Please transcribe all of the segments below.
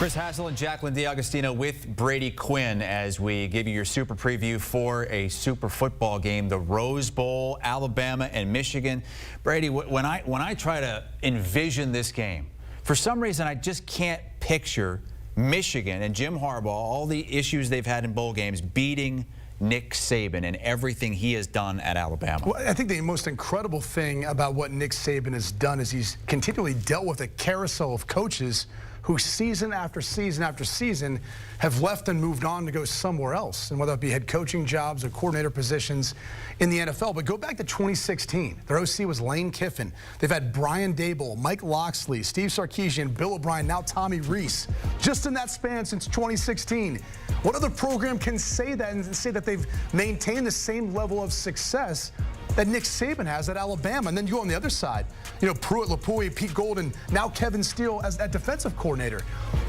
Chris Hassel and Jacqueline D'Agostino with Brady Quinn as we give you your super preview for a super football game, the Rose Bowl, Alabama and Michigan. Brady, when I try to envision this game, for some reason I just can't picture Michigan and Jim Harbaugh, all the issues they've had in bowl games, beating Nick Saban and everything he has done at Alabama. Well, I think the most incredible thing about what Nick Saban has done is he's continually dealt with a carousel of coaches who season after season after season have left and moved on to go somewhere else, and whether it be head coaching jobs or coordinator positions in the NFL. But go back to 2016. Their OC was Lane Kiffin. They've had Brian Daboll, Mike Locksley, Steve Sarkisian, Bill O'Brien, now Tommy Rees, just in that span since 2016. What other program can say that and say that they've maintained the same level of success that Nick Saban has at Alabama? And then you go on the other side, you know, Pruitt, Lapouille, Pete Golden, now Kevin Steele as a defensive coordinator.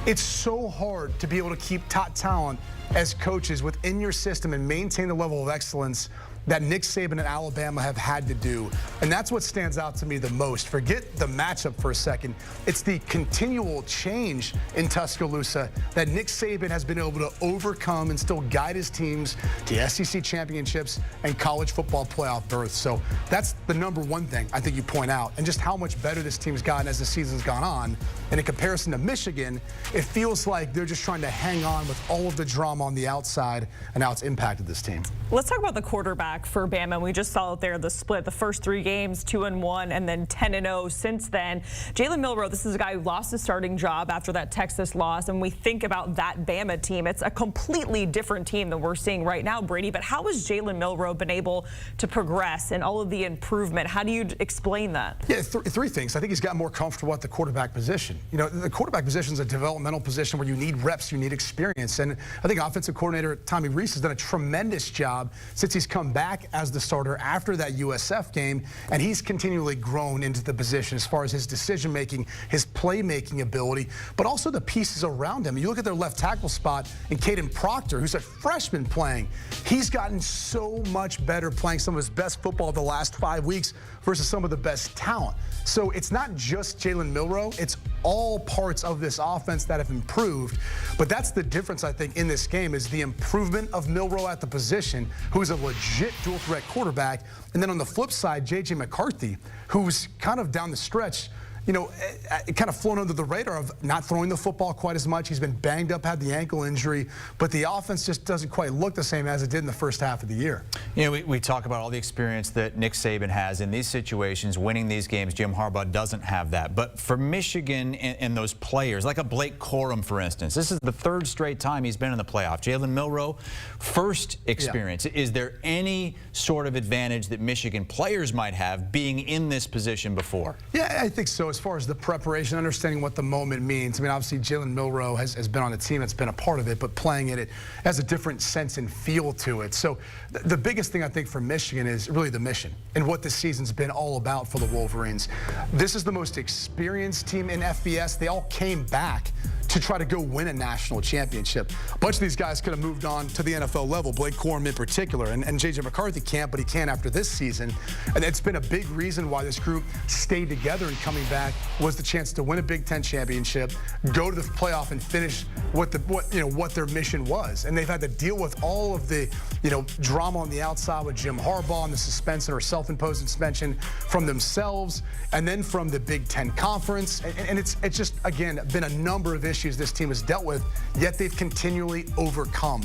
It's so hard to be able to keep top talent as coaches within your system and maintain the level of excellence that Nick Saban and Alabama have had to do. And that's what stands out to me the most. Forget the matchup for a second. It's the continual change in Tuscaloosa that Nick Saban has been able to overcome and still guide his teams to SEC championships and college football playoff berths. So that's the number one thing I think you point out, and just how much better this team's gotten as the season's gone on. And in comparison to Michigan, it feels like they're just trying to hang on with all of the drama on the outside and how it's impacted this team. Let's talk about the quarterback for Bama. We just saw it there, the split, the first 3 games, 2-1, and then 10-0 since then. Jalen Milroe, this is a guy who lost his starting job after that Texas loss, and we think about that Bama team. It's a completely different team than we're seeing right now, Brady, but how has Jalen Milroe been able to progress and all of the improvement? How do you explain that? Yeah, three things. I think he's got more comfortable at the quarterback position. You know, the quarterback position is a developmental position where you need reps, you need experience, and I think offensive coordinator Tommy Rees has done a tremendous job since he's come back as the starter after that USF game, and he's continually grown into the position as far as his decision-making, his playmaking ability, but also the pieces around him. You look at their left tackle spot in Caden Proctor, who's a freshman playing. He's gotten so much better playing some of his best football the last 5 weeks versus some of the best talent. So it's not just Jalen Milroe, it's all parts of this offense that have improved. But that's the difference, I think, in this game is the improvement of Milroe at the position, who's a legit dual threat quarterback. And then on the flip side, J.J. McCarthy, who's kind of down the stretch, you know, kind of flown under the radar of not throwing the football quite as much. He's been banged up, had the ankle injury, but the offense just doesn't quite look the same as it did in the first half of the year. You know, we talk about all the experience that Nick Saban has in these situations, winning these games. Jim Harbaugh doesn't have that. But for Michigan and those players, like a Blake Corum, for instance, this is the 3rd straight time he's been in the playoff. Jalen Milroe, first experience. Yeah. Is there any sort of advantage that Michigan players might have being in this position before? Yeah, I think so. As far as the preparation, understanding what the moment means. I mean, obviously, Jalen Milroe has been on the team that's been a part of it, but playing it has a different sense and feel to it. So the biggest thing I think for Michigan is really the mission and what this season's been all about for the Wolverines. This is the most experienced team in FBS. They all came back to try to go win a national championship. A bunch of these guys could have moved on to the NFL level, Blake Corum in particular, and J.J. McCarthy can't, but he can after this season. And it's been a big reason why this group stayed together and coming back was the chance to win a Big Ten championship, go to the playoff, and finish what their mission was. And they've had to deal with all of the drama on the outside with Jim Harbaugh and the suspension or self-imposed suspension from themselves, and then from the Big Ten Conference. And it's just, again, been a number of issues this team has dealt with, yet they've continually overcome.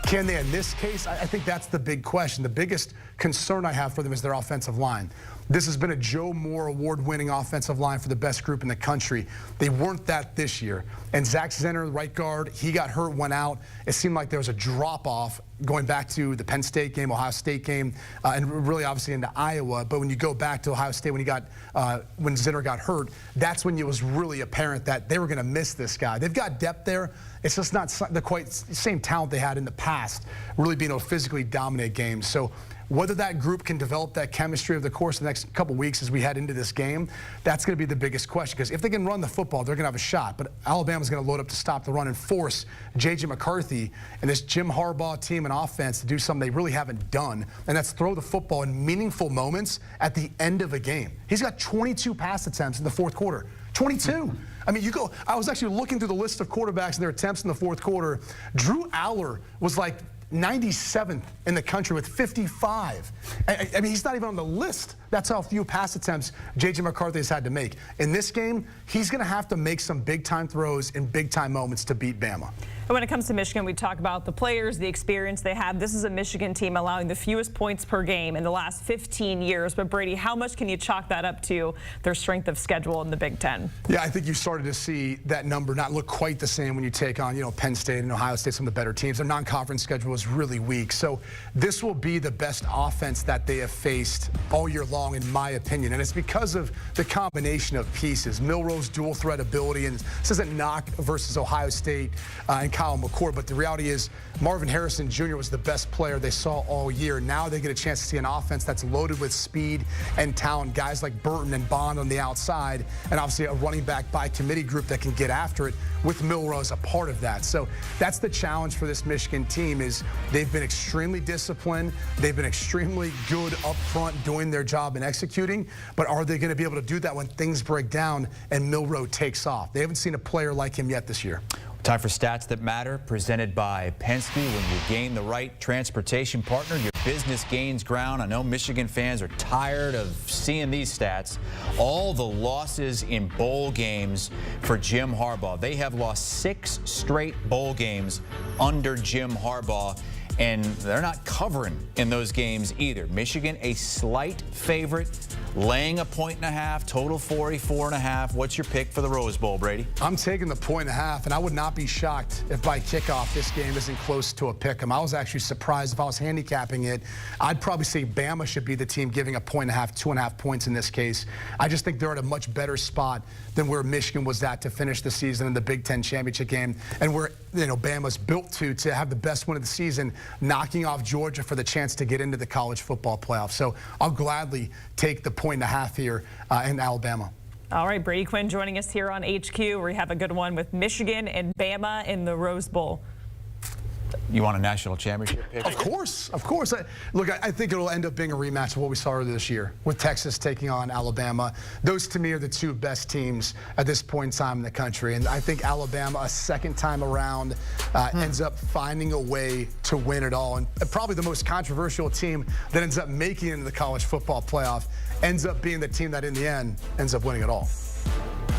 Can they in this case? I think that's the big question. The biggest concern I have for them is their offensive line. This has been a Joe Moore award-winning offensive line for the best group in the country. They weren't that this year. And Zach Zenner, right guard, he got hurt, went out. It seemed like there was a drop-off going back to the Penn State game, Ohio State game, and really obviously into Iowa. But when you go back to Ohio State when Zenner got hurt, that's when it was really apparent that they were going to miss this guy. They've got depth there. It's just not the quite same talent they had in the past, really being able to physically dominate games. So whether that group can develop that chemistry over the course of the next couple weeks as we head into this game, that's going to be the biggest question. Because if they can run the football, they're going to have a shot. But Alabama's going to load up to stop the run and force J.J. McCarthy and this Jim Harbaugh team and offense to do something they really haven't done, and that's throw the football in meaningful moments at the end of a game. He's got 22 pass attempts in the 4th quarter. 22. I mean, I was actually looking through the list of quarterbacks and their attempts in the fourth quarter. Drew Aller was like 97th in the country with 55. I mean, he's not even on the list. That's how few pass attempts J.J. McCarthy has had to make. In this game, he's going to have to make some big-time throws in big-time moments to beat Bama. And when it comes to Michigan, we talk about the players, the experience they have. This is a Michigan team allowing the fewest points per game in the last 15 years. But, Brady, how much can you chalk that up to their strength of schedule in the Big Ten? Yeah, I think you started to see that number not look quite the same when you take on, Penn State and Ohio State, some of the better teams. Their non-conference schedule is really weak. So this will be the best offense that they have faced all year long, in my opinion. And it's because of the combination of pieces. Milroe's dual threat ability, and this isn't knock versus Ohio State and Kyle McCord, but the reality is Marvin Harrison Jr. was the best player they saw all year. Now they get a chance to see an offense that's loaded with speed and talent. Guys like Burton and Bond on the outside, and obviously a running back by committee group that can get after it with Milroe as a part of that. So that's the challenge for this Michigan team, is they've been extremely disciplined. They've been extremely good up front doing their job and executing, but are they going to be able to do that when things break down and Milroe takes off? They haven't seen a player like him yet this year. Time for Stats That Matter, presented by Penske. When you gain the right transportation partner, your business gains ground. I know Michigan fans are tired of seeing these stats. All the losses in bowl games for Jim Harbaugh. They have lost 6 straight bowl games under Jim Harbaugh, and they're not covering in those games either. Michigan, a slight favorite, laying a 1.5, total 44.5. What's your pick for the Rose Bowl, Brady? I'm taking the 1.5, and I would not be shocked if by kickoff this game isn't close to a pick 'em. I was actually surprised. If I was handicapping it, I'd probably say Bama should be the team giving a 1.5, 2.5 points in this case. I just think they're at a much better spot than where Michigan was at to finish the season in the Big Ten championship game, and where Bama's built to have the best win of the season, knocking off Georgia for the chance to get into the college football playoff. So I'll gladly take the 1.5 here in Alabama. All right, Brady Quinn joining us here on HQ, where we have a good one with Michigan and Bama in the Rose Bowl. You want a national championship pick? Of course, of course. Look, I think it'll end up being a rematch of what we saw earlier this year with Texas taking on Alabama. Those, to me, are the 2 best teams at this point in time in the country. And I think Alabama, a second time around, ends up finding a way to win it all. And probably the most controversial team that ends up making it into the college football playoff ends up being the team that, in the end, ends up winning it all.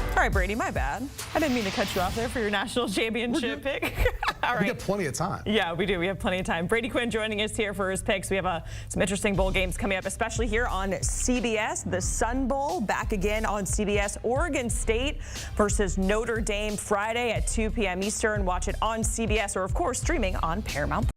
All right, Brady, my bad. I didn't mean to cut you off there for your national championship pick. All right. We got plenty of time. Yeah, we do. We have plenty of time. Brady Quinn joining us here for his picks. We have some interesting bowl games coming up, especially here on CBS. The Sun Bowl back again on CBS. Oregon State versus Notre Dame Friday at 2 p.m. Eastern. Watch it on CBS or, of course, streaming on Paramount.